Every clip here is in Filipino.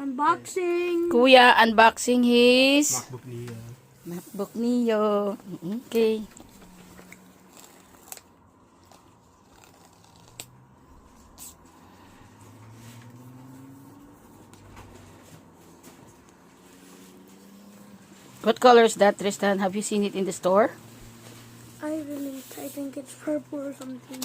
Unboxing. Kuya, unboxing his MacBook niya. MacBook Neo. Okay. What color is that, Tristan? Have you seen it in the store? I didn't. I think it's purple or something.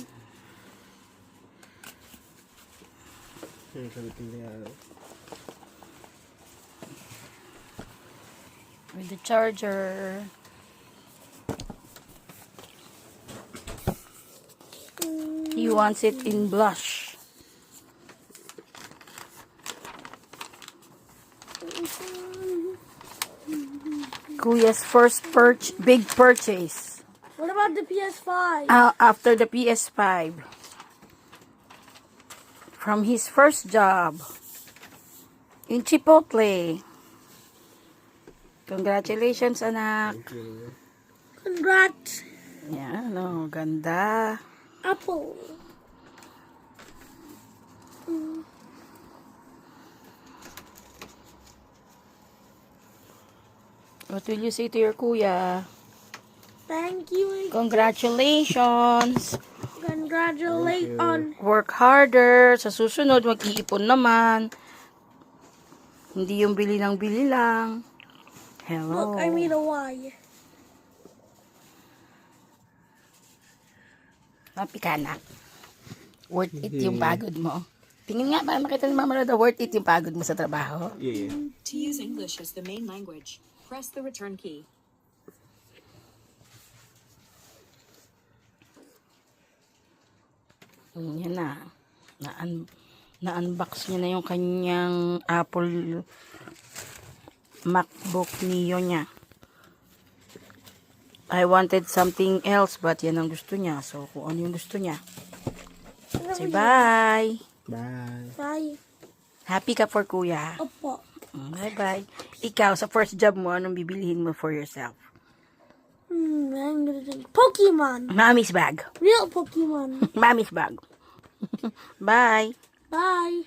With the charger. He wants it in blush. Kuya's first big purchase. What about the PS5? After the PS5. From his first job in Chipotle. Congratulations, anak. Congrats. Yan, no, ganda. Apple. What will you say to your kuya? Thank you. Congratulations. Congratulate on. Work harder. Sa susunod, mag-iipon naman. Hindi yung bili ng bili lang. Hello. Look, I made a Y. Happy ka na. Worth it yung pagod mo. Tingin nga, para makita ni Mama Roda, worth it yung pagod mo sa trabaho. Yeah. To use English as the main language, press the return key. Yan na. Na-unbox niya na yung kanyang Apple MacBook Neo niya. I wanted something else, but yan ang gusto niya. So, kung ano yung gusto niya. Say bye. Bye. Bye. Happy ka for kuya. Opo. Bye-bye. Ikaw, sa first job mo, anong bibilihin mo for yourself? I'm gonna think Pokemon. Mommy's bag. Real Pokemon. Mommy's bag. Bye. Bye.